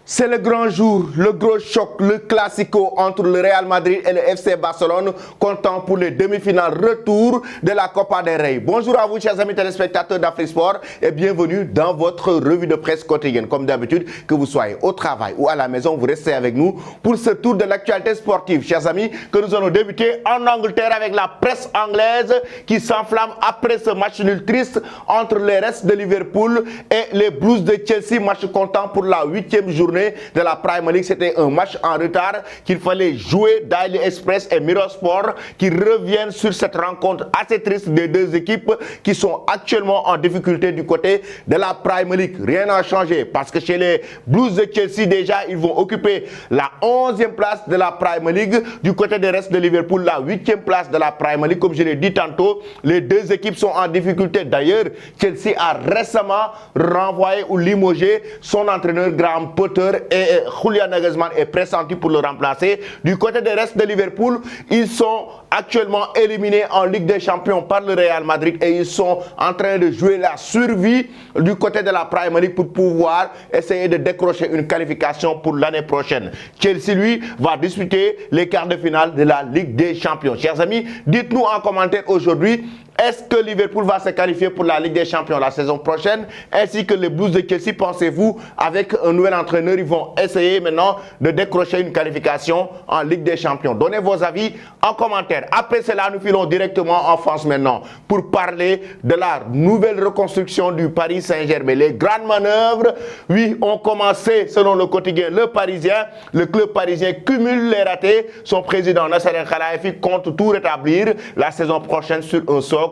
C'est le grand jour, le gros choc, le classico entre le Real Madrid et le FC Barcelone, comptant pour les demi-finales retour de la Copa del Rey. Bonjour à vous, chers amis téléspectateurs d'Afrique Sport, et bienvenue dans votre revue de presse quotidienne. Comme d'habitude, que vous soyez au travail ou à la maison, vous restez avec nous pour ce tour de l'actualité sportive. Chers amis, que nous allons débuter en Angleterre avec la presse anglaise qui s'enflamme après ce match nul triste entre les Reds de Liverpool et les Blues de Chelsea, match comptant pour la 8e journée de la Premier League. C'était un match en retard qu'il fallait jouer. Daily Express et Mirror Sport qui reviennent sur cette rencontre assez triste des deux équipes qui sont actuellement en difficulté du côté de la Premier League. Rien n'a changé parce que chez les Blues de Chelsea, déjà, ils vont occuper la 11e place de la Premier League. Du côté des Reds de Liverpool, la 8e place de la Premier League. Comme je l'ai dit tantôt, les deux équipes sont en difficulté. D'ailleurs, Chelsea a récemment renvoyé ou limogé son entraîneur Graham Potter et Julian Nagelsmann est pressenti pour le remplacer. Du côté des Reds de Liverpool, ils sont actuellement éliminés en Ligue des Champions par le Real Madrid et ils sont en train de jouer la survie du côté de la Premier League pour pouvoir essayer de décrocher une qualification pour l'année prochaine. Chelsea, lui, va disputer les quarts de finale de la Ligue des Champions. Chers amis, dites-nous en commentaire aujourd'hui, est-ce que Liverpool va se qualifier pour la Ligue des Champions la saison prochaine, ainsi que les Blues de Chelsea? Pensez-vous, avec un nouvel entraîneur, ils vont essayer maintenant de décrocher une qualification en Ligue des Champions? Donnez vos avis en commentaire. Après cela, nous filons directement en France maintenant pour parler de la nouvelle reconstruction du Paris Saint-Germain. Les grandes manœuvres, oui, ont commencé selon le quotidien Le Parisien. Le club parisien cumule les ratés. Son président Nasser El Khelaifi compte tout rétablir la saison prochaine sur un socle,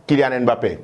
Kylian Mbappé.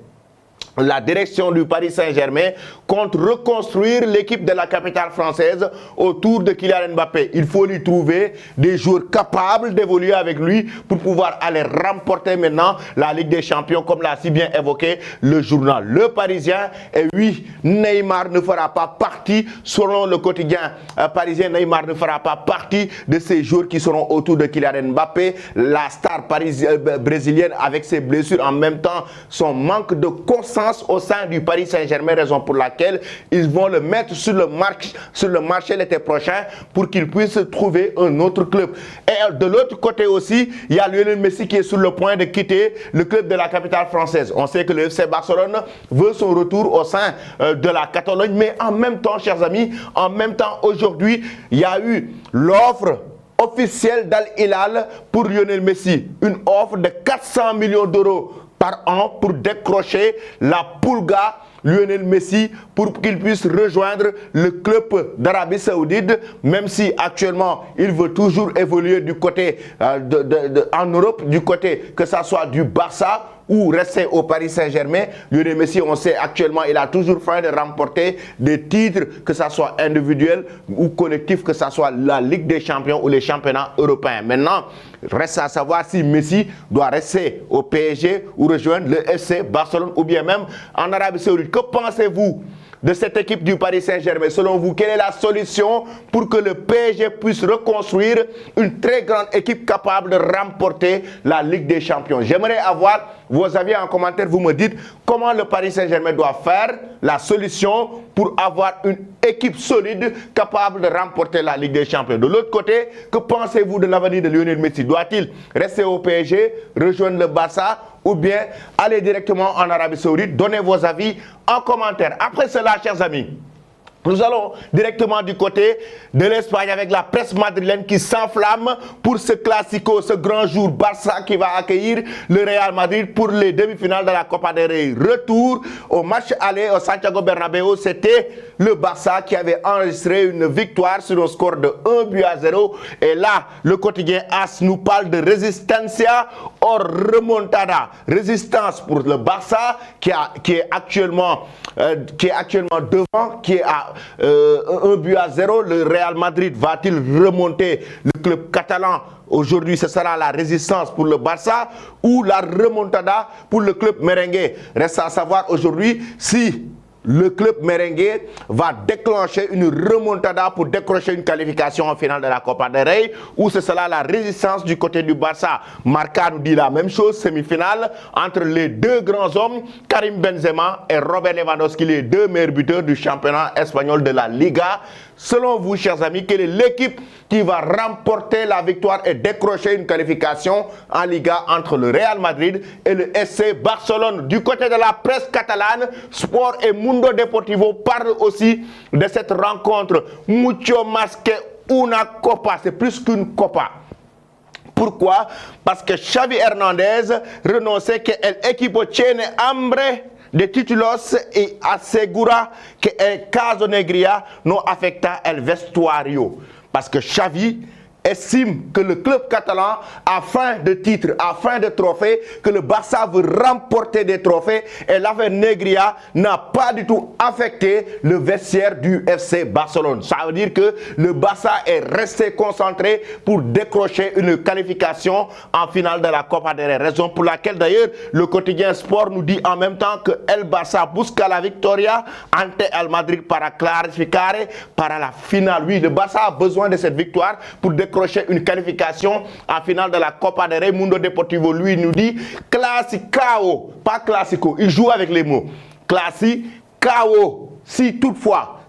La direction du Paris Saint-Germain compte reconstruire l'équipe de la capitale française autour de Kylian Mbappé. Il faut lui trouver des joueurs capables d'évoluer avec lui pour pouvoir aller remporter maintenant la Ligue des Champions, comme l'a si bien évoqué le journal Le Parisien. Et oui, Neymar ne fera pas partie, selon le quotidien parisien, Neymar ne fera pas partie de ces joueurs qui seront autour de Kylian Mbappé. La star brésilienne, avec ses blessures, en même temps son manque de constance au sein du Paris Saint-Germain, raison pour laquelle ils vont le mettre sur le marché l'été prochain pour qu'il puisse trouver un autre club. Et de l'autre côté aussi, il y a Lionel Messi qui est sur le point de quitter le club de la capitale française. On sait que le FC Barcelone veut son retour au sein de la Catalogne, mais en même temps, chers amis, en même temps, aujourd'hui, il y a eu l'offre officielle d'Al Hilal pour Lionel Messi, une offre de 400 millions d'euros par an pour décrocher la Pulga Lionel Messi pour qu'il puisse rejoindre le club d'Arabie Saoudite, même si actuellement il veut toujours évoluer du côté en Europe, du côté que ça soit du Barça ou rester au Paris Saint-Germain. Lionel Messi, on sait actuellement, il a toujours faim de remporter des titres, que ça soit individuel ou collectif, que ça soit la Ligue des Champions ou les championnats européens. Maintenant, reste à savoir si Messi doit rester au PSG ou rejoindre le FC Barcelone ou bien même en Arabie Saoudite. Que pensez-vous de cette équipe du Paris Saint-Germain? Selon vous, quelle est la solution pour que le PSG puisse reconstruire une très grande équipe capable de remporter la Ligue des Champions? J'aimerais avoir vos avis en commentaire. Vous me dites comment le Paris Saint-Germain doit faire, la solution pour avoir une équipe solide capable de remporter la Ligue des Champions. De l'autre côté, que pensez-vous de l'avenir de Lionel Messi? Doit-il rester au PSG, rejoindre le Barça ou bien aller directement en Arabie Saoudite? Donnez vos avis en commentaire. Après cela, chers amis, nous allons directement du côté de l'Espagne avec la presse madrilène qui s'enflamme pour ce classico, ce grand jour. Barça qui va accueillir le Real Madrid pour les demi-finales de la Copa del Rey. Retour au match aller au Santiago Bernabéu, c'était le Barça qui avait enregistré une victoire sur un score de 1-0. Et là, le quotidien AS nous parle de resistencia or remontada. Résistance pour le Barça qui est actuellement devant, qui est à 1-0. Le Real Madrid va-t-il remonter le club catalan? Aujourd'hui, ce sera la résistance pour le Barça ou la remontada pour le club merengue. Reste à savoir aujourd'hui si le club merengue va déclencher une remontada pour décrocher une qualification en finale de la Copa del Rey, ou ce sera la résistance du côté du Barça. Marca nous dit la même chose, semi-finale entre les deux grands hommes, Karim Benzema et Robert Lewandowski, les deux meilleurs buteurs du championnat espagnol de la Liga. selon vous, chers amis, quelle est l'équipe qui va remporter la victoire et décrocher une qualification en Liga entre le Real Madrid et le FC Barcelone? Du côté de la presse catalane, Sport et Mundo Deportivo parlent aussi de cette rencontre. Mucho más que una copa, c'est plus qu'une copa. Pourquoi? Parce que Xavi Hernandez renonçait que el equipo tiene hambre de títulos y asegura que el caso Negria no afecta el vestuario. Parce que Xavi estime que le club catalan a faim de titres, a faim de trophées, que le Barça veut remporter des trophées et l'affaire Negria n'a pas du tout affecté le vestiaire du FC Barcelone. Ça veut dire que le Barça est resté concentré pour décrocher une qualification en finale de la Copa del Rey. Raison pour laquelle d'ailleurs le quotidien Sport nous dit en même temps que el Barça busca la victoria ante el Madrid para clarificar para la finale. Oui, le Barça a besoin de cette victoire pour décrocher une qualification en finale de la Copa del Rey. Mundo Deportivo, lui, nous dit classicao, pas classico. Il joue avec les mots. Classicao. Si toutefois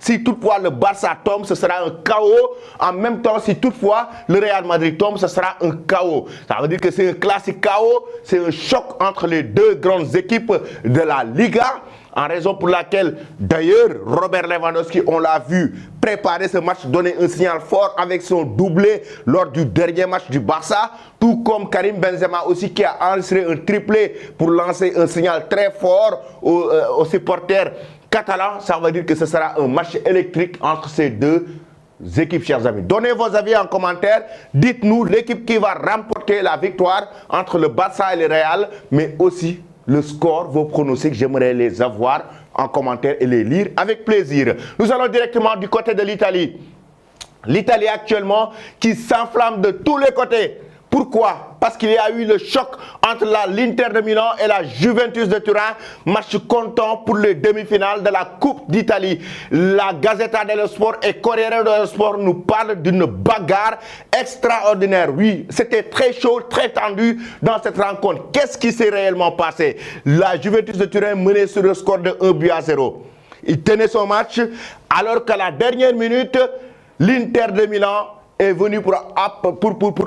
le Barça tombe, ce sera un chaos. En même temps, si toutefois le Real Madrid tombe, ce sera un chaos. Ça veut dire que c'est un classicao, c'est un choc entre les deux grandes équipes de la Liga. En raison pour laquelle, d'ailleurs, Robert Lewandowski, on l'a vu préparer ce match, donner un signal fort avec son doublé lors du dernier match du Barça, tout comme Karim Benzema aussi qui a enregistré un triplé pour lancer un signal très fort aux supporters catalans. Ça veut dire que ce sera un match électrique entre ces deux équipes, chers amis. Donnez vos avis en commentaire. Dites-nous l'équipe qui va remporter la victoire entre le Barça et le Real, mais aussi le score, vos pronostics, j'aimerais les avoir en commentaire et les lire avec plaisir. Nous allons directement du côté de l'Italie. L'Italie actuellement qui s'enflamme de tous les côtés. Pourquoi? Parce qu'il y a eu le choc entre l'Inter de Milan et la Juventus de Turin. Match comptant pour les demi-finales de la Coupe d'Italie. La Gazzetta dello Sport et Corriere dello Sport nous parlent d'une bagarre extraordinaire. Oui, c'était très chaud, très tendu dans cette rencontre. Qu'est-ce qui s'est réellement passé? La Juventus de Turin menait sur le score de 1-0. Il tenait son match alors qu'à la dernière minute, l'Inter de Milan est venu pour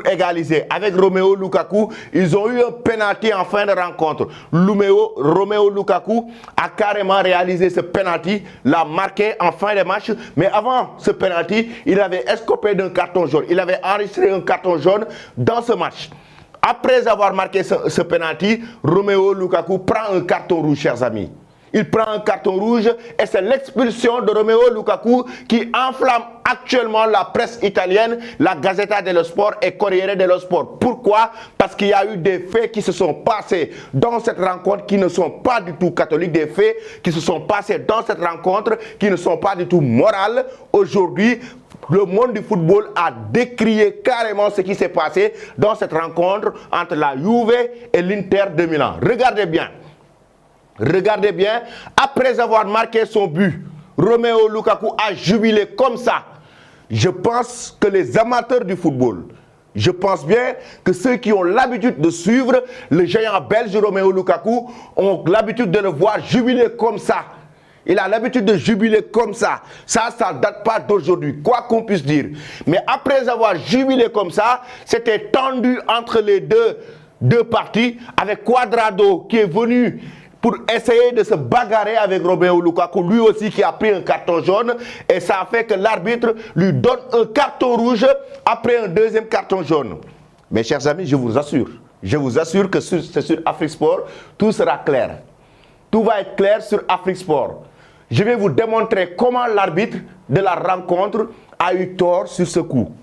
égaliser. Avec Romelu Lukaku, ils ont eu un penalty en fin de rencontre. Romelu Lukaku a carrément réalisé ce penalty, l'a marqué en fin de match. Mais avant ce penalty, il avait escopé d'un carton jaune. Il avait enregistré un carton jaune dans ce match. Après avoir marqué ce penalty, Romelu Lukaku prend un carton rouge, chers amis. Il prend un carton rouge et c'est l'expulsion de Romelu Lukaku qui enflamme actuellement la presse italienne, la Gazzetta dello Sport et Corriere dello Sport. Pourquoi? Parce qu'il y a eu des faits qui se sont passés dans cette rencontre qui ne sont pas du tout catholiques, des faits qui se sont passés dans cette rencontre qui ne sont pas du tout morales. Aujourd'hui, le monde du football a décrié carrément ce qui s'est passé dans cette rencontre entre la Juve et l'Inter de Milan. Regardez bien. Regardez bien, après avoir marqué son but, Romelu Lukaku a jubilé comme ça. Je pense que les amateurs du football, je pense bien que ceux qui ont l'habitude de suivre le géant belge Romelu Lukaku ont l'habitude de le voir jubiler comme ça. Il a l'habitude de jubiler comme ça. Ça ne date pas d'aujourd'hui, quoi qu'on puisse dire. Mais après avoir jubilé comme ça, c'était tendu entre les deux parties, avec Cuadrado qui est venu pour essayer de se bagarrer avec Romelu Lukaku, lui aussi qui a pris un carton jaune, et ça a fait que l'arbitre lui donne un carton rouge après un deuxième carton jaune. Mes chers amis, je vous assure que c'est sur Afrisport, tout sera clair. Tout va être clair sur Afrisport. Je vais vous démontrer comment l'arbitre de la rencontre a eu tort sur ce coup.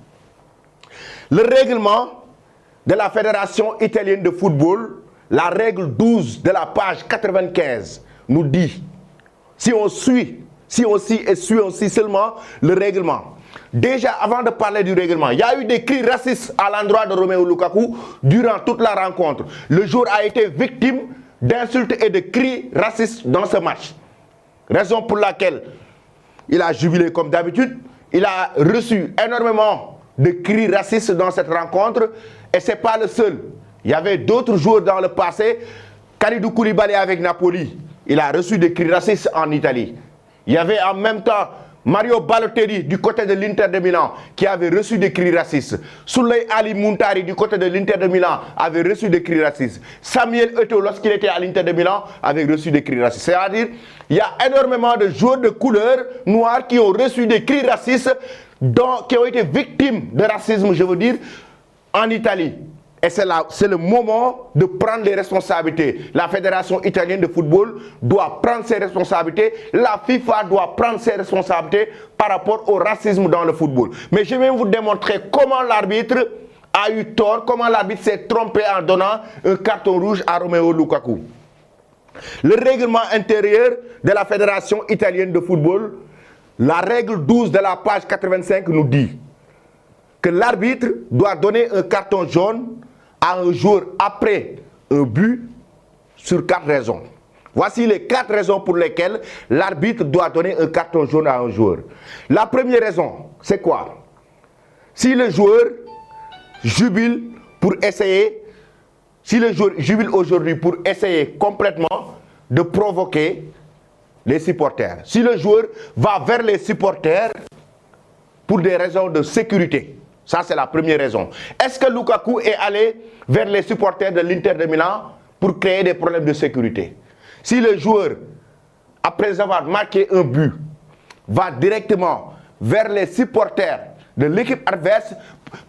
Le règlement de la Fédération italienne de football, la règle 12 de la page 95 nous dit, si on suit seulement le règlement. Déjà, avant de parler du règlement, il y a eu des cris racistes à l'endroit de Romelu Lukaku durant toute la rencontre. Le joueur a été victime d'insultes et de cris racistes dans ce match. Raison pour laquelle il a jubilé comme d'habitude. Il a reçu énormément de cris racistes dans cette rencontre et ce n'est pas le seul. Il y avait d'autres joueurs dans le passé. Kalidou Koulibaly avec Napoli, il a reçu des cris racistes en Italie. Il y avait en même temps Mario Balotelli du côté de l'Inter de Milan qui avait reçu des cris racistes. Souley Ali Muntari du côté de l'Inter de Milan avait reçu des cris racistes. Samuel Eto'o lorsqu'il était à l'Inter de Milan avait reçu des cris racistes. C'est-à-dire il y a énormément de joueurs de couleur noire qui ont reçu des cris racistes, qui ont été victimes de racisme, je veux dire, en Italie. Et c'est le moment de prendre les responsabilités. La Fédération italienne de football doit prendre ses responsabilités. La FIFA doit prendre ses responsabilités par rapport au racisme dans le football. Mais je vais vous démontrer comment l'arbitre a eu tort, comment l'arbitre s'est trompé en donnant un carton rouge à Romelu Lukaku. Le règlement intérieur de la Fédération italienne de football, la règle 12 de la page 85 nous dit que l'arbitre doit donner un carton jaune à un joueur après un but sur 4 raisons. Voici les 4 raisons pour lesquelles l'arbitre doit donner un carton jaune à un joueur. La première raison, c'est quoi? Si le joueur jubile pour essayer, si le joueur jubile aujourd'hui pour essayer complètement de provoquer les supporters, si le joueur va vers les supporters pour des raisons de sécurité, ça, c'est la première raison. Est-ce que Lukaku est allé vers les supporters de l'Inter de Milan pour créer des problèmes de sécurité? Si le joueur, après avoir marqué un but, va directement vers les supporters de l'équipe adverse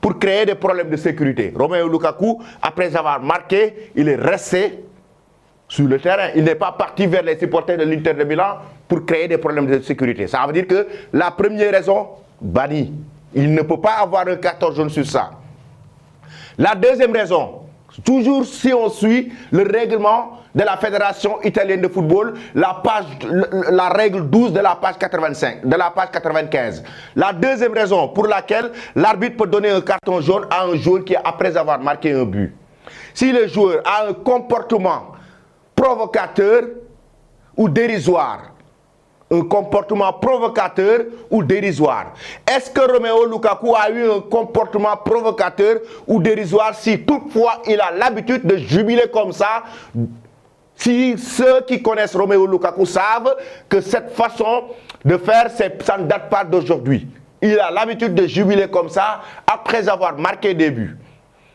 pour créer des problèmes de sécurité. Romelu Lukaku, après avoir marqué, il est resté sur le terrain. Il n'est pas parti vers les supporters de l'Inter de Milan pour créer des problèmes de sécurité. Ça veut dire que la première raison, banni. Il ne peut pas avoir un carton jaune sur ça. La deuxième raison, toujours si on suit le règlement de la Fédération italienne de football, la règle 12 de la page 85, de la page 95. La deuxième raison pour laquelle l'arbitre peut donner un carton jaune à un joueur qui, après avoir marqué un but, si le joueur a un comportement provocateur ou dérisoire, un comportement provocateur ou dérisoire. Est-ce que Romelu Lukaku a eu un comportement provocateur ou dérisoire si toutefois il a l'habitude de jubiler comme ça? Si ceux qui connaissent Romelu Lukaku savent que cette façon de faire, ça ne date pas d'aujourd'hui. Il a l'habitude de jubiler comme ça après avoir marqué des buts.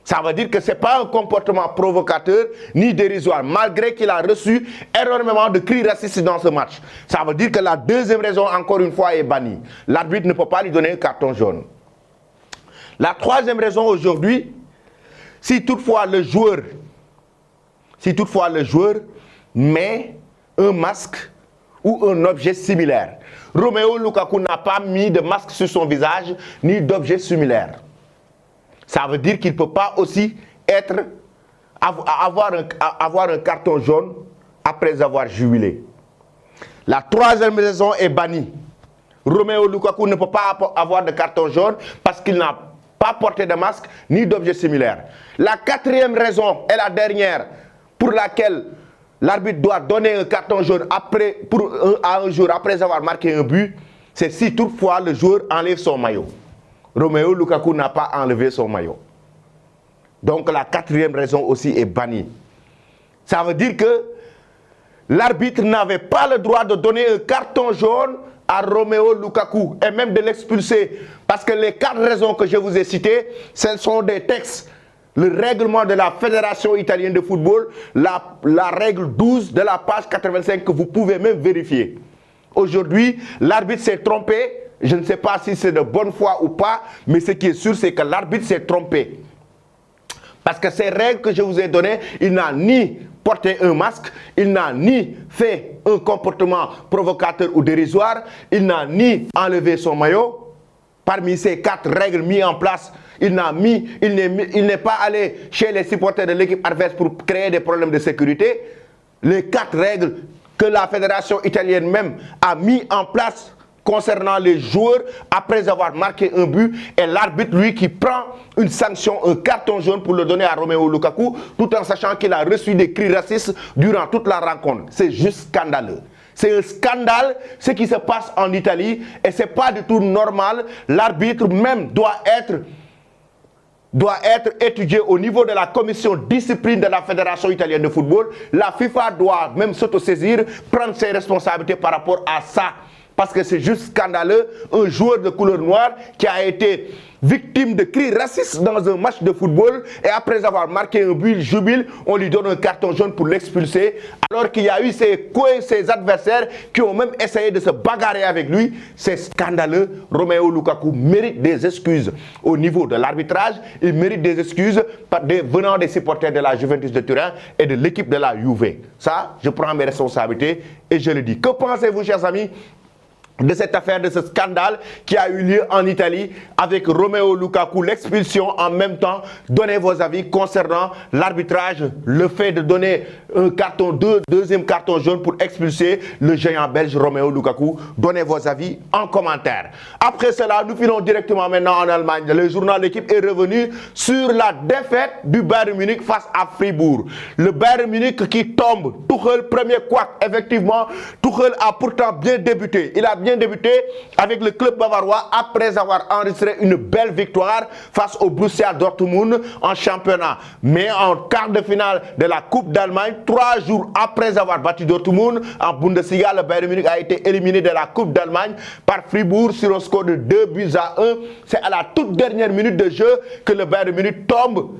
Ça veut dire que ce n'est pas un comportement provocateur ni dérisoire, malgré qu'il a reçu énormément de cris racistes dans ce match. Ça veut dire que la deuxième raison, encore une fois, est bannie. L'arbitre ne peut pas lui donner un carton jaune. La troisième raison aujourd'hui, si toutefois le joueur met un masque ou un objet similaire. Romelu Lukaku n'a pas mis de masque sur son visage ni d'objet similaire. Ça veut dire qu'il ne peut pas aussi avoir un carton jaune après avoir jubilé. La troisième raison est bannie. Romelu Lukaku ne peut pas avoir de carton jaune parce qu'il n'a pas porté de masque ni d'objet similaire. La quatrième raison est la dernière pour laquelle l'arbitre doit donner un carton jaune à un joueur après avoir marqué un but, c'est si toutefois le joueur enlève son maillot. Romelu Lukaku n'a pas enlevé son maillot. Donc la quatrième raison aussi est bannie. Ça veut dire que l'arbitre n'avait pas le droit de donner un carton jaune à Romelu Lukaku et même de l'expulser. Parce que les 4 raisons que je vous ai citées, ce sont des textes. Le règlement de la Fédération italienne de football, la règle 12 de la page 85 que vous pouvez même vérifier. Aujourd'hui, l'arbitre s'est trompé. Je ne sais pas si c'est de bonne foi ou pas, mais ce qui est sûr, c'est que l'arbitre s'est trompé. Parce que ces règles que je vous ai données, il n'a ni porté un masque, il n'a ni fait un comportement provocateur ou dérisoire, il n'a ni enlevé son maillot. Parmi ces 4 règles mises en place, il n'est pas allé chez les supporters de l'équipe adverse pour créer des problèmes de sécurité. Les 4 règles que la Fédération italienne même a mis en place concernant les joueurs après avoir marqué un but, et l'arbitre, lui, qui prend une sanction, un carton jaune pour le donner à Romelu Lukaku, tout en sachant qu'il a reçu des cris racistes durant toute la rencontre. C'est juste scandaleux. C'est un scandale ce qui se passe en Italie et ce n'est pas du tout normal. L'arbitre même doit être étudié au niveau de la commission discipline de la Fédération italienne de football. La FIFA doit même s'autosaisir, prendre ses responsabilités par rapport à ça. parce que c'est juste scandaleux. Un joueur de couleur noire qui a été victime de cris racistes dans un match de football et après avoir marqué un but, il jubile, on lui donne un carton jaune pour l'expulser, alors qu'il y a eu ses adversaires qui ont même essayé de se bagarrer avec lui. C'est scandaleux. Romelu Lukaku mérite des excuses au niveau de l'arbitrage, il mérite des excuses venant des supporters de la Juventus de Turin et de l'équipe de la Juve. Ça, je prends mes responsabilités et je le dis. Que pensez-vous, chers amis, de cette affaire, de ce scandale qui a eu lieu en Italie avec Romelu Lukaku, l'expulsion en même temps? Donnez vos avis concernant l'arbitrage, le fait de donner un deuxième carton jaune pour expulser le géant belge Romelu Lukaku. Donnez vos avis en commentaire. Après cela, nous filons directement maintenant en Allemagne. Le journal L'équipe est revenu sur la défaite du Bayern Munich face à Fribourg. Le Bayern Munich qui tombe. Tuchel, premier couac. Effectivement, Tuchel a pourtant bien débuté. Il a bien débuté avec le club bavarois après avoir enregistré une belle victoire face au Borussia Dortmund en championnat. Mais en quart de finale de la Coupe d'Allemagne, 3 jours après avoir battu Dortmund en Bundesliga, le Bayern Munich a été éliminé de la Coupe d'Allemagne par Fribourg sur un score de 2-1. C'est à la toute dernière minute de jeu que le Bayern Munich tombe.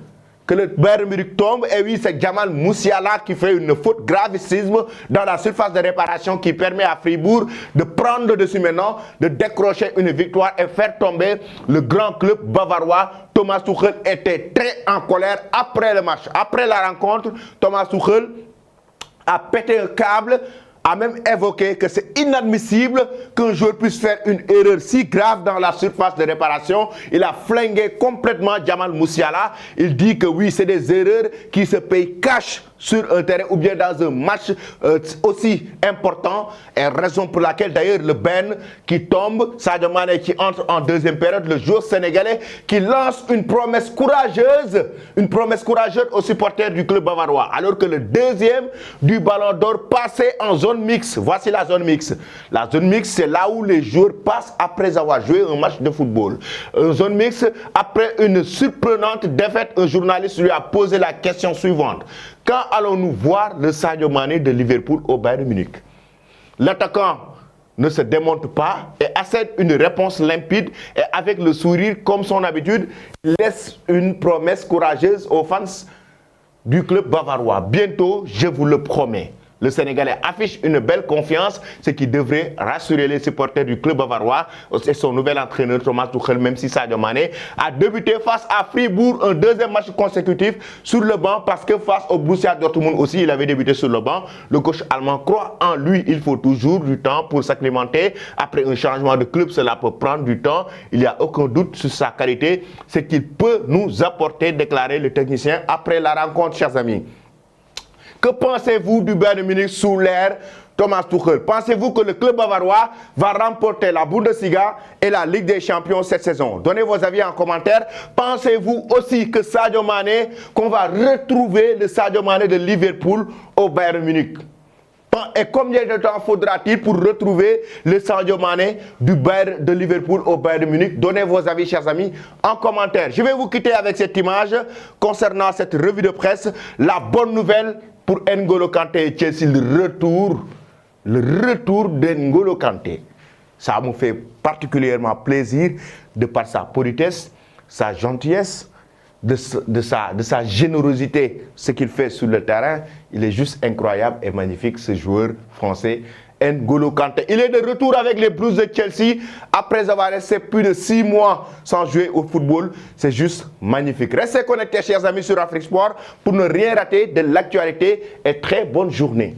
Et oui, c'est Jamal Musiala qui fait une faute gravissime dans la surface de réparation qui permet à Fribourg de prendre le dessus maintenant, de décrocher une victoire et faire tomber le grand club bavarois. Thomas Tuchel était très en colère après le match. Après la rencontre, Thomas Tuchel a pété un câble, a même évoqué que c'est inadmissible qu'un joueur puisse faire une erreur si grave dans la surface de réparation. Il a flingué complètement Jamal Musiala. Il dit que oui, c'est des erreurs qui se payent cash sur un terrain ou bien dans un match aussi important, et raison pour laquelle d'ailleurs le Ben qui tombe, Sadio Mané qui entre en deuxième période, le joueur sénégalais qui lance une promesse courageuse aux supporters du club bavarois, alors que le deuxième du Ballon d'Or passait en zone mixte. Voici la zone mixte. La zone mixte, c'est là où les joueurs passent après avoir joué un match de football. Une zone mixte, après une surprenante défaite, un journaliste lui a posé la question suivante: quand allons-nous voir le Sadio Mané de Liverpool au Bayern Munich? L'attaquant ne se démonte pas et accède une réponse limpide et avec le sourire comme son habitude, il laisse une promesse courageuse aux fans du club bavarois. Bientôt, je vous le promets. Le Sénégalais affiche une belle confiance, ce qui devrait rassurer les supporters du club bavarois et son nouvel entraîneur Thomas Tuchel, même si Sadio Mané a débuté face à Fribourg, un deuxième match consécutif sur le banc, parce que face au Borussia Dortmund aussi, il avait débuté sur le banc. Le coach allemand croit en lui. Il faut toujours du temps pour s'acclimater. Après un changement de club, cela peut prendre du temps. Il n'y a aucun doute sur sa qualité, ce qu'il peut nous apporter, déclarait le technicien après la rencontre, chers amis. Que pensez-vous du Bayern Munich sous l'ère Thomas Tuchel? Pensez-vous que le club bavarois va remporter la Bundesliga et la Ligue des Champions cette saison? Donnez vos avis en commentaire. Pensez-vous aussi que Sadio Mané, qu'on va retrouver le Sadio Mané de Liverpool au Bayern Munich? Et combien de temps faudra-t-il pour retrouver le Sadio Mané du Bayern de Liverpool au Bayern de Munich? Donnez vos avis, chers amis, en commentaire. Je vais vous quitter avec cette image concernant cette revue de presse. La bonne nouvelle pour N'Golo Kanté et Chelsea, le retour d'N'Golo Kanté. Ça me fait particulièrement plaisir de par sa politesse, sa gentillesse, de sa générosité, ce qu'il fait sur le terrain. Il est juste incroyable et magnifique, ce joueur français, N'Golo Kanté. Il est de retour avec les Blues de Chelsea après avoir resté plus de 6 mois sans jouer au football. C'est juste magnifique. Restez connectés, chers amis, sur Afrique Sport pour ne rien rater de l'actualité et très bonne journée.